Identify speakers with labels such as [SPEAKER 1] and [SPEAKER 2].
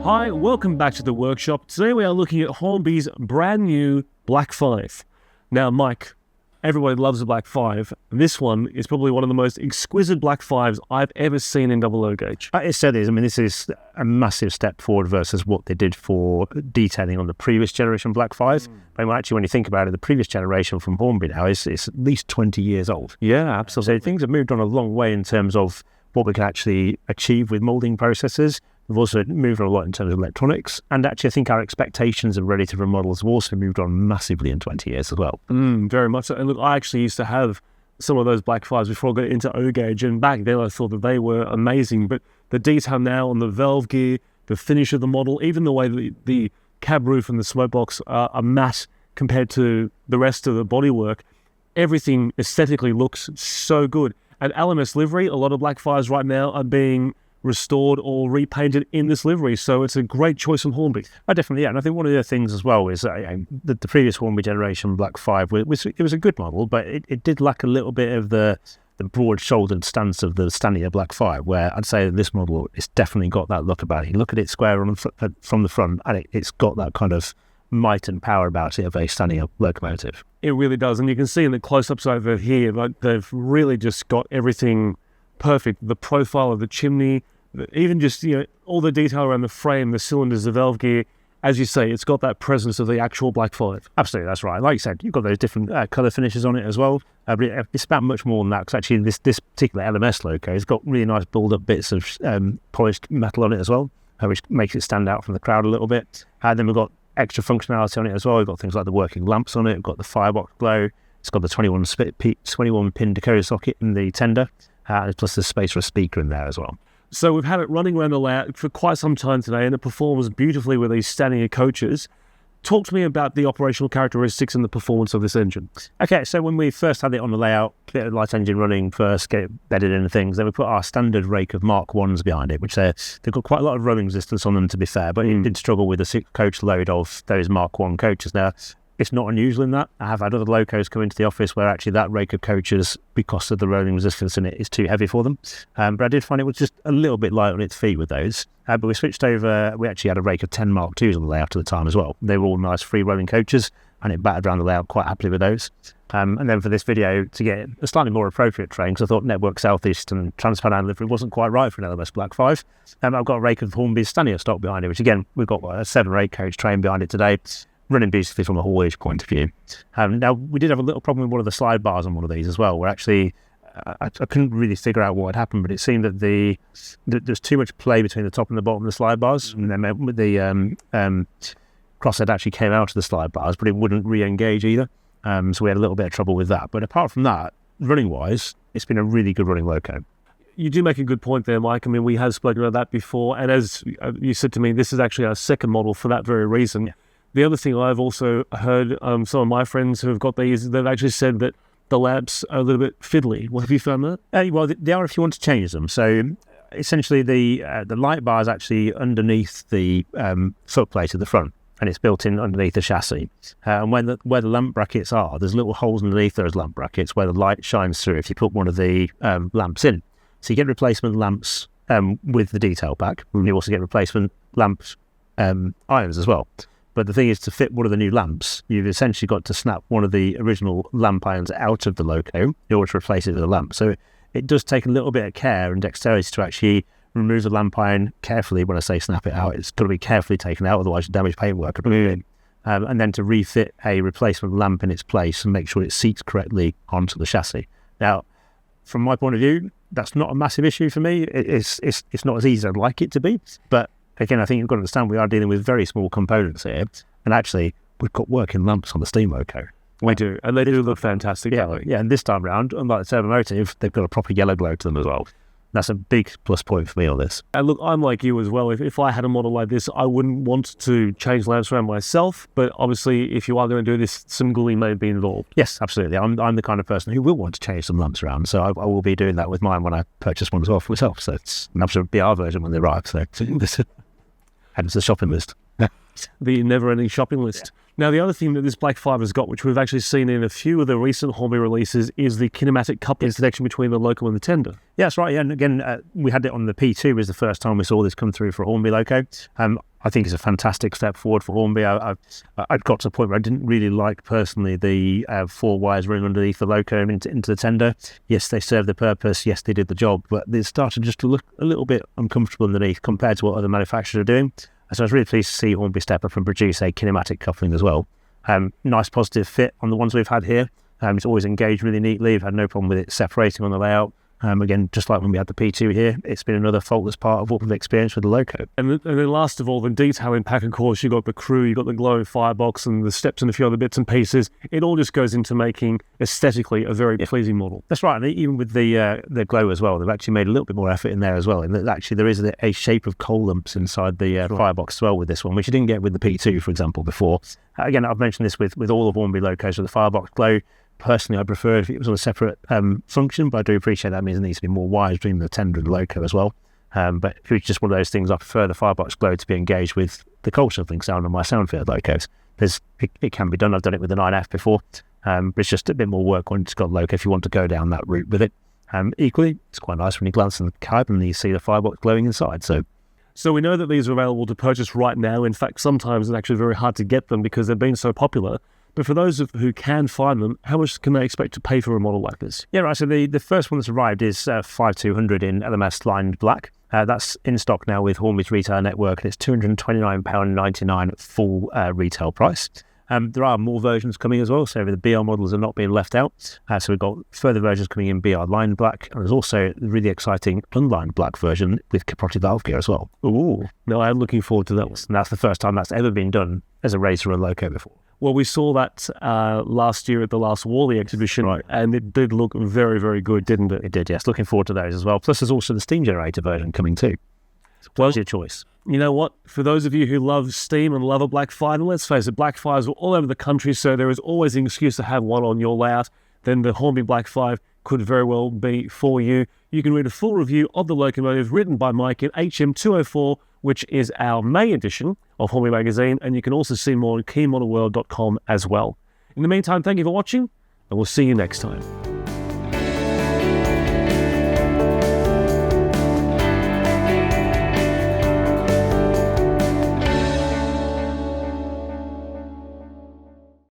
[SPEAKER 1] Hi, welcome back to the workshop. Today we are looking at Hornby's brand new Black Five. Now, Mike, everybody loves the Black Five. This one is probably one of the most exquisite Black Fives I've ever seen in double O gauge.
[SPEAKER 2] It certainly is. I mean, this is a massive step forward versus what they did for detailing on the previous generation Black Fives. But actually, when you think about it, the previous generation from Hornby now is at least 20 years old.
[SPEAKER 1] Yeah, absolutely.
[SPEAKER 2] So things have moved on a long way in terms of what we can actually achieve with moulding processes. We've also moved on a lot in terms of electronics. And actually, I think our expectations of ready-to-run models have also moved on massively in 20 years as well.
[SPEAKER 1] Very much so. And look, I actually used to have some of those Black Fives before I got into O gauge. And back then, I thought that they were amazing. But the detail now on the valve gear, the finish of the model, even the way the cab roof and the smoke box are matte compared to the rest of the bodywork, everything aesthetically looks so good. And LMS livery, a lot of Black Fives right now are being restored or repainted in this livery, so it's a great choice from Hornby.
[SPEAKER 2] Oh, definitely, yeah. And I think one of the things as well is the previous Hornby generation Black 5 was a good model, but it did lack a little bit of the broad-shouldered stance of the Stanier Black 5, where I'd say this model, it's definitely got that look about it. You look at it square from the front, and it's got that kind of might and power about it of a Stanier locomotive.
[SPEAKER 1] It really does, and you can see in the close-ups over here, like they've really just got everything perfect. The profile of the chimney, even just, all the detail around the frame, the cylinders, the valve gear. As you say, it's got that presence of the actual Black Five.
[SPEAKER 2] Absolutely, that's right. Like you said, you've got those different colour finishes on it as well. But it's about much more than that, because actually this particular LMS loco has got really nice build-up bits of polished metal on it as well, which makes it stand out from the crowd a little bit. And then we've got extra functionality on it as well. We've got things like the working lamps on it. We've got the firebox glow. It's got the 21 pin decoder socket in the tender, plus there's space for a speaker in there as well.
[SPEAKER 1] So we've had it running around the layout for quite some time today, and it performs beautifully with these Stanier coaches. Talk to me about the operational characteristics and the performance of this engine.
[SPEAKER 2] Okay, so when we first had it on the layout, bit of light engine running first, get it bedded in and things, then we put our standard rake of Mark 1s behind it, which they've got quite a lot of rolling resistance on them, to be fair, but it did struggle with the 6-coach load of those Mark 1 coaches. Now, it's not unusual in that. I have had other locos come into the office where actually that rake of coaches, because of the rolling resistance in it, is too heavy for them. But I did find it was just a little bit light on its feet with those. But we switched over. We actually had a rake of 10 Mark 2s on the layout at the time as well. They were all nice free rolling coaches, and it battered around the layout quite happily with those. And then for this video, to get a slightly more appropriate train, because I thought Network Southeast and Transpennine livery wasn't quite right for an LMS Black 5, I've got a rake of Hornby's Stanier stock behind it, which again, we've got a 7 or 8 coach train behind it today, running beautifully from a haulage point of view. Now, we did have a little problem with one of the slide bars on one of these as well, where actually I couldn't really figure out what had happened, but it seemed that there's too much play between the top and the bottom of the slide bars, and then the crosshead actually came out of the slide bars, but it wouldn't re-engage either. So we had a little bit of trouble with that. But apart from that, running-wise, it's been a really good running loco.
[SPEAKER 1] You do make a good point there, Mike. I mean, we have spoken about that before, and as you said to me, this is actually our second model for that very reason. Yeah. The other thing I've also heard, some of my friends who have got these, they've actually said that the lamps are a little bit fiddly. What have you found that?
[SPEAKER 2] Well, they are if you want to change them. So essentially the light bar is actually underneath the footplate at the front, and it's built in underneath the chassis. And where the lamp brackets are, there's little holes underneath those lamp brackets where the light shines through if you put one of the lamps in. So you get replacement lamps with the detail pack, and you also get replacement lamp irons as well. But the thing is, to fit one of the new lamps, you've essentially got to snap one of the original lamp irons out of the loco in order to replace it with a lamp. So it does take a little bit of care and dexterity to actually remove the lamp iron carefully. When I say snap it out, it's got to be carefully taken out, otherwise you damage paintwork. And then to refit a replacement lamp in its place and make sure it seats correctly onto the chassis. Now, from my point of view, that's not a massive issue for me. It's not as easy as I'd like it to be, but again, I think you've got to understand we are dealing with very small components here, and actually we've got working lamps on the steam loco.
[SPEAKER 1] We do, and they do look fantastic.
[SPEAKER 2] Yeah, and this time round, unlike the Turbomotive, they've got a proper yellow glow to them as well. That's a big plus point for me on this.
[SPEAKER 1] And look, I'm like you as well. If I had a model like this, I wouldn't want to change lamps around myself, but obviously if you are going to do this, some gluing may be involved.
[SPEAKER 2] Yes, absolutely. I'm the kind of person who will want to change some lamps around, so I will be doing that with mine when I purchase one as well for myself. So it's an absolute BR version when they arrive. So head to the shopping list.
[SPEAKER 1] the never-ending shopping list. Now, the other thing that this Black Five has got, which we've actually seen in a few of the recent Hornby releases, is the kinematic coupling connection between the loco and the tender.
[SPEAKER 2] Yeah, that's right. Yeah, and again, we had it on the P2 was the first time we saw this come through for a Hornby loco. I think it's a fantastic step forward for Hornby. I'd got to the point where I didn't really like, personally, the 4 wires running underneath the loco and into the tender. Yes, they served the purpose. Yes, they did the job. But they started just to look a little bit uncomfortable underneath compared to what other manufacturers are doing. So I was really pleased to see Hornby step up and produce a kinematic coupling as well. Nice positive fit on the ones we've had here. It's always engaged really neatly. We've had no problem with it separating on the layout. Again, just like when we had the P2 here, it's been another faultless part of what we've experienced with the loco.
[SPEAKER 1] And then last of all, the detail in pack, of course, you've got the crew, you've got the glowing firebox and the steps and a few other bits and pieces. It all just goes into making aesthetically a very pleasing model.
[SPEAKER 2] That's right. And even with the glow as well, they've actually made a little bit more effort in there as well. And actually there is a shape of coal lumps inside the firebox as well with this one, which you didn't get with the P2, for example, before. Again, I've mentioned this with all of Hornby locos with the firebox glow. Personally, I prefer if it was on a separate function, but I do appreciate that means there needs to be more wires between the tender and the loco as well. But if it's just one of those things, I prefer the firebox glow to be engaged with the coal shuffling sound on my Soundfield locos. It can be done. I've done it with the 9F before, but it's just a bit more work when it's got loco if you want to go down that route with it. Equally, it's quite nice when you glance in the cab and you see the firebox glowing inside.
[SPEAKER 1] So we know that these are available to purchase right now. In fact, sometimes it's actually very hard to get them because they've been so popular. But for those who can find them, how much can they expect to pay for a model like this?
[SPEAKER 2] Yeah, right. So the first one that's arrived is 5200 in LMS lined black. That's in stock now with Hornby's retail network, and it's £229.99 full retail price. There are more versions coming as well, so the BR models are not being left out. So we've got further versions coming in BR lined black, and there's also the really exciting unlined black version with capote valve gear as well.
[SPEAKER 1] Ooh, no, I'm looking forward to that one.
[SPEAKER 2] And that's the first time that's ever been done as a racer or a loco before.
[SPEAKER 1] Well, we saw that last year at the last Wally exhibition, right, and it did look very, very good, didn't it?
[SPEAKER 2] It did, yes. Looking forward to those as well. Plus, there's also the steam generator version coming too. Well, your choice.
[SPEAKER 1] You know what? For those of you who love steam and love a Black Five, and let's face it, Black Fives are all over the country, so there is always an excuse to have one on your layout. Then the Hornby Black Five could very well be for you. You can read a full review of the locomotive written by Mike in HM204, which is our May edition of Hornby magazine, and you can also see more on keymodelworld.com as well. In the meantime, thank you for watching, and we'll see you next time.